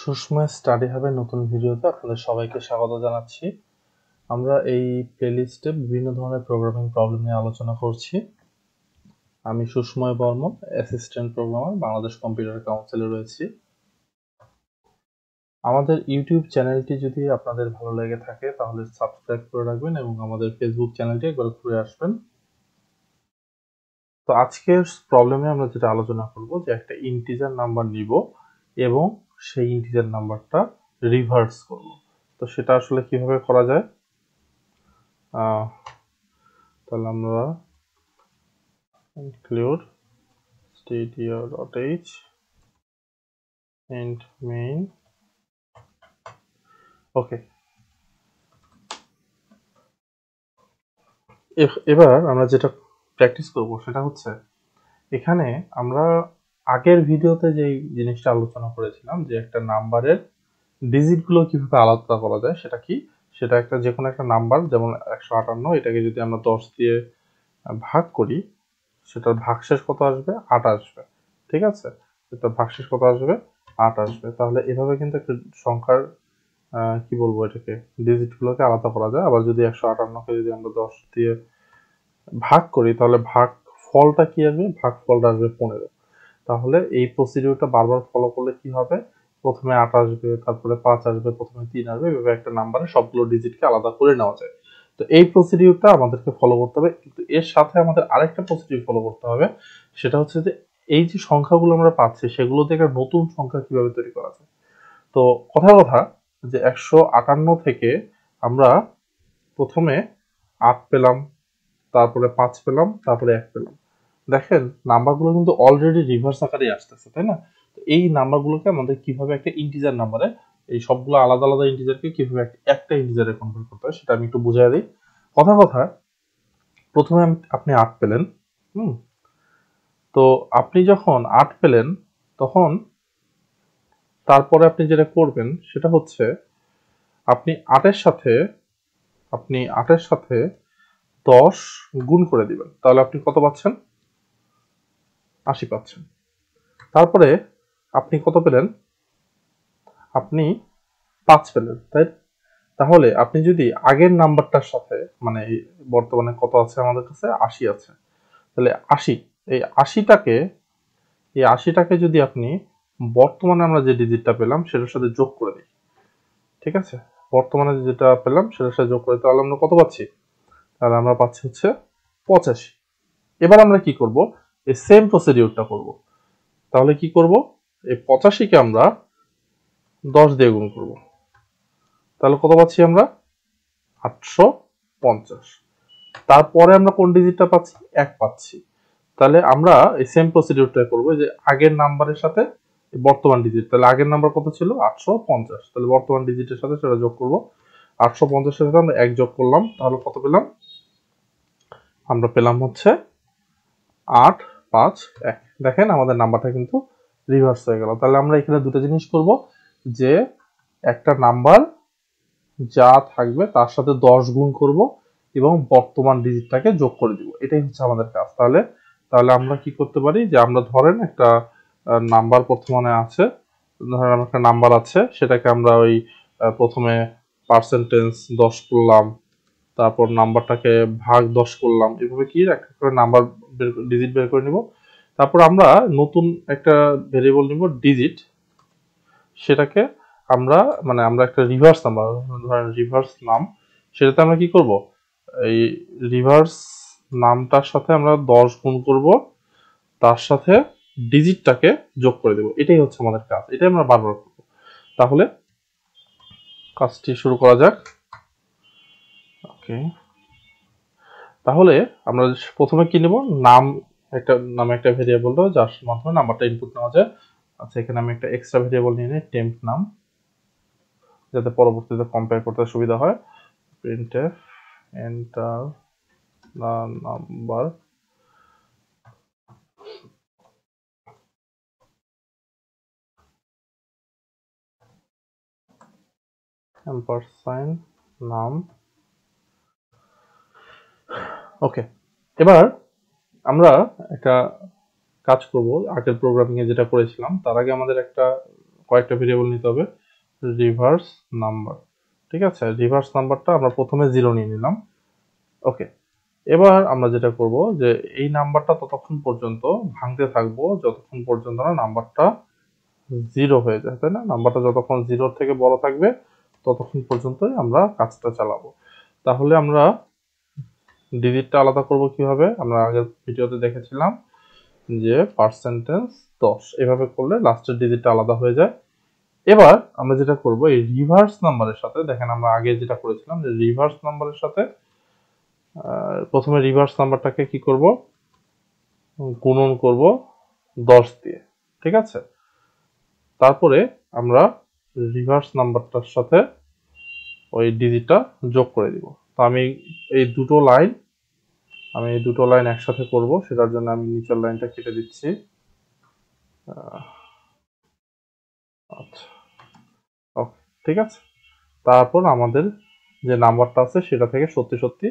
Sushmoy study হাবের নতুন ভিডিওতে আপনাদের সবাইকে স্বাগত জানাচ্ছি। আমরা এই প্লেলিস্টে বিভিন্ন ধরনের প্রোগ্রামিং প্রবলেম নিয়ে আলোচনা করছি। আমি Sushmoy Barman, assistant programmer, Bangladesh computer কাউন্সিলে রয়েছি। আমাদের ইউটিউব চ্যানেলটি যদি আপনাদের ভালো লেগে থাকে তাহলে সাবস্ক্রাইব করে রাখবেন এবং আমাদের ফেসবুক চ্যানেলটি একবার ঘুরে আসবেন। তো আজকের প্রবলেমে আমরা যেটা আলোচনা করব যে একটা ইন্টিজার নাম্বার নিব এবং সেই ইন্টিজার নাম্বারটা রিভার্স করব। তো সেটা আসলে কিভাবে করা যায়, তাহলে আমরা include stdio.h and main. ওকে, এবার আমরা যেটা প্র্যাকটিস করব সেটা হচ্ছে এখানে আমরা আগের ভিডিওতে যে জিনিসটা আলোচনা করেছিলাম যে একটা নাম্বারের ডিজিটগুলো কিভাবে আলাদা করা যায় সেটা কি, সেটা একটা যে কোনো একটা নাম্বার যেমন 158, এটাকে যদি আমরা 10 দিয়ে ভাগ করি সেটার ভাগশেষ কত আসবে? 8 আসবে। ঠিক আছে, এটার ভাগশেষ কত আসবে? 8 আসবে। তাহলে এভাবে কিন্তু একটা সংখ্যার কি বলবো এটাকে, ডিজিটগুলোকে আলাদা করা যায়। আবার যদি 158কে যদি আমরা 10 দিয়ে ভাগ করি তাহলে ভাগ ফলটা কি আসবে? ভাগ ফলটা আসবে 15। তাহলে এই প্রসিডিউরটা বারবার ফলো করলে কি হবে? প্রথমে 8 আসবে, তারপরে 5 আসবে, প্রথমে 3 আসবে, এভাবে একটা নাম্বারে সবগুলো ডিজিটকে আলাদা করে নেওয়া যায়। তো এই প্রসিডিউরটা আমাদেরকে ফলো করতে হবে, কিন্তু এর সাথে আমাদের আরেকটা প্রসিডিউর ফলো করতে হবে। সেটা হচ্ছে যে এই যে সংখ্যাগুলো আমরা পাচ্ছি সেগুলো থেকে নতুন সংখ্যা কিভাবে তৈরি করা যায়। তো কথা যে 158 থেকে আমরা প্রথমে 8 পেলাম, তারপরে 5 পেলাম, তারপরে 1 পেলাম। দেখেন নাম্বারগুলো কিন্তু অলরেডি রিভার্স আকারে আসতেছে, তাই না? তো এই নাম্বারগুলোকে আমাদের কিভাবে একটা ইন্টিজার নাম্বারে, এই সবগুলো আলাদা আলাদা ইন্টিজারকে কিভাবে একটা ইন্টিজারে কনভার্ট করতে হয় সেটা আমি একটু বুঝিয়ে দিই। কথা প্রথমে আপনি 8 পেলেন। হুম, তো আপনি যখন 8 পেলেন তখন তারপরে আপনি যেটা করবেন সেটা হচ্ছে আপনি 8-এর সাথে 10 গুণ করে দিবেন, তাহলে আপনি কত পাচ্ছেন? 80 পাচ্ছেন। তারপরে আপনি কত পেলেন? আপনি 5 পেলেন, তাই? তাহলে আপনি যদি আগের নাম্বারটার সাথে, মানে বর্তমানে কত আছে আমাদের কাছে? 80 আছে। তাহলে 80, এই 80টাকে যদি আপনি বর্তমানে আমরা যে ডিজিটটা পেলাম সেটার সাথে যোগ করে দিই। ঠিক আছে, বর্তমানে যেটা পেলাম সেটার সাথে যোগ করে, তাহলে আমরা কত পাচ্ছি? তাহলে আমরা পাচ্ছি হচ্ছে 85। এবার আমরা কি করব? এই সেম প্রসিডিউরটা করব। তাহলে কি করব? এই 85কে আমরা 10 দিয়ে গুণ করব, তাহলে কত পাচ্ছি আমরা? 850। তারপরে আমরা কোন ডিজিটটা পাচ্ছি? 1 পাচ্ছি। তাহলে আমরা এই সেম প্রসিডিউরটা করব যে আগের নাম্বারের সাথে বর্তমান ডিজিট। তাহলে আগের নাম্বার কত ছিল? 850। তাহলে বর্তমান ডিজিটের সাথে সেটা যোগ করব। 850 এর সাথে আমরা 1 যোগ করলাম, তাহলে কত পেলাম? আমরা পেলাম হচ্ছে 8, 5, 1। দেখেন আমাদের নাম্বারটা কিন্তু রিভার্স হয়ে গেল। তাহলে আমরা এখানে দুটো জিনিস করব, যে একটা নাম্বার যা থাকবে তার সাথে 10 গুণ করব এবং বর্তমান ডিজিটটাকে যোগ করে দিব। এটাই হচ্ছে আমাদের কাজ। তাহলে তাহলে আমরা কি করতে পারি, যে আমরা ধরেন একটা নাম্বার বর্তমানে আছে, ধরেন একটা নাম্বার আছে, সেটাকে আমরা ওই প্রথমে পার্সেন্টেজ 10 করলাম, তারপর নাম্বারটাকে ভাগ 10 করলাম, এভাবে কি একটা করে নাম্বার ডিজিট বের করে নিব। তারপর আমরা নতুন একটা ভেরিয়েবল নিব ডিজিট, সেটাকে আমরা, মানে আমরা একটা রিভার্স নাম্বার, ধরেন রিভার্স নাম, সেটাতে আমরা কি করব? এই রিভার্স নামটার সাথে আমরা 10 গুণ করব, তার সাথে ডিজিটটাকে যোগ করে দেব। এটাই হচ্ছে আমাদের কাজ, এটাই আমরা বারবার করব। তাহলে কাজটি শুরু করা যাক। ওকে, তাহলে আমরা প্রথমে কি নেব? নামে একটা ভেরিয়েবল দেবো যার মাধ্যমে নাম্বারটা ইনপুট নেওয়া যায়। আচ্ছা, এখানে আমি একটা এক্সট্রা ভেরিয়েবল নিয়ে নিই, টেম্প নাম, যাতে পরবর্তীতে কম্পেয়ার করতে সুবিধা হয়। printf enter the number ampersand নাম। ওকে, এবার আমরা একটা কাজ করব, আগের প্রোগ্রামিং এ যেটা করেছিলাম তার আগে আমাদের একটা কয়েকটা ভেরিয়েবল নিতে হবে, রিভার্স নাম্বার। ঠিক আছে, রিভার্স নাম্বারটা আমরা প্রথমে 0 নিয়ে নিলাম। ওকে, এবার আমরা যেটা করব যে এই নাম্বারটা ততক্ষণ পর্যন্ত ভাঙতে থাকবো যতক্ষণ পর্যন্ত না নাম্বারটা 0 হয়ে যায়, তাই না? নাম্বারটা যতক্ষণ 0 থেকে বড় থাকবে ততক্ষণ পর্যন্তই আমরা কাজটা চালাবো। তাহলে আমরা ডিজিটটা আলাদা করব কিভাবে? আমরা আগের ভিডিওতে দেখেছিলাম যে পার্সেন্টেজ 10 এভাবে করলে লাস্টের ডিজিটটা আলাদা হয়ে যায়। এবার আমরা যেটা করব এই রিভার্স নাম্বারের সাথে, দেখেন আমরা আগে যেটা করেছিলাম যে রিভার্স নাম্বারের সাথে প্রথমে রিভার্স নাম্বারটাকে কি করব, গুণন করব 10 দিয়ে। ঠিক আছে, তারপরে আমরা রিভার্স নাম্বারটার সাথে ওই ডিজিটটা যোগ করে দিব। তো আমি এই দুটো লাইন একসাথে করব, সেটার জন্য আমি নিচের লাইনটা কেটে দিচ্ছি। আচ্ছা, ওকে, ঠিক আছে। তারপর আমাদের যে নাম্বারটা আছে সেটা থেকে সত্যি সত্যি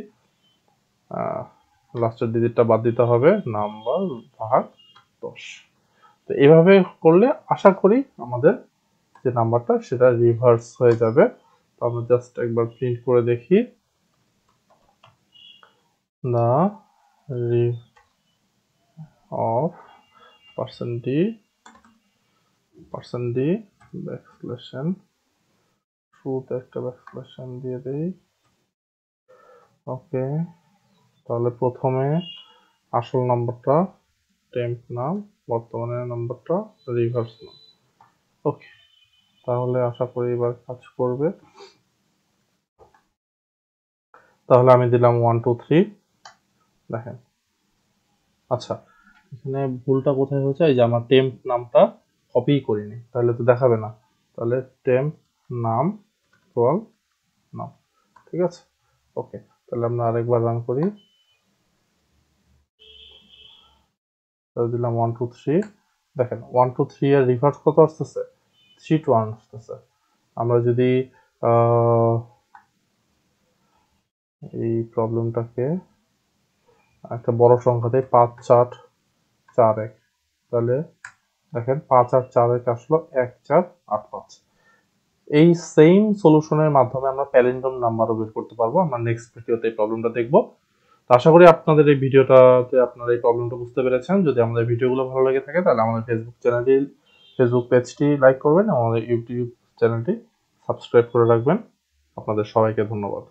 লাস্টের ডিজিটটা বাদ দিতে হবে, নাম্বার ভাগ 10। তো এইভাবে করলে আশা করি আমাদের যে নাম্বারটা সেটা রিভার্স হয়ে যাবে। তো আমরা জাস্ট একবার প্রিন্ট করে দেখি, the of percent d ব্যাকস্ল্যাশন শুরুতে একটা ব্যাকস্ল্যাশন দিয়ে দেই। ওকে, তাহলে প্রথমে আসল নাম্বারটা টেম্প নাম, বর্তমানের নাম্বারটা রিভার্স নাম। ওকে, তাহলে আশা করি এবার কাজ করবে। তাহলে আমি দিলাম 1 2 3, দেখেন। আচ্ছা, এখানে ভুলটা কোথায় হয়েছে? এই যে আমার টেম্প নামটা কপি করিনি, তাহলে তো দেখাবে না। তাহলে টেম্প নাম ইকুয়াল নাম, ঠিক আছে। ওকে, তাহলে আমরা আরেকবার রান করি। তাহলে দিলাম 1 2 3, দেখেন 1 2 3 এর রিভার্স কত আসতেছে? 3 to 1 আসতেছে। আমরা যদি এই প্রবলেমটাকে একটা বড় সংখ্যা দেই, 5 4 4 1, তাহলে দেখেন 5 আর 4 1 আসলো 1 4 8 5। এই সেম সলিউশনের মাধ্যমে আমরা প্যালিন্ড্রোম নাম্বারও বের করতে পারবো। আমরা নেক্সট ভিডিওতে এই প্রবলেমটা দেখবো। তো আশা করি আপনাদের এই ভিডিওটাতে আপনারা এই প্রবলেমটা বুঝতে পেরেছেন। যদি আমাদের ভিডিওগুলো ভালো লেগে থাকে তাহলে আমাদের ফেসবুক পেজটি লাইক করবেন এবং আমাদের ইউটিউব চ্যানেলটি সাবস্ক্রাইব করে রাখবেন। আপনাদের সবাইকে ধন্যবাদ।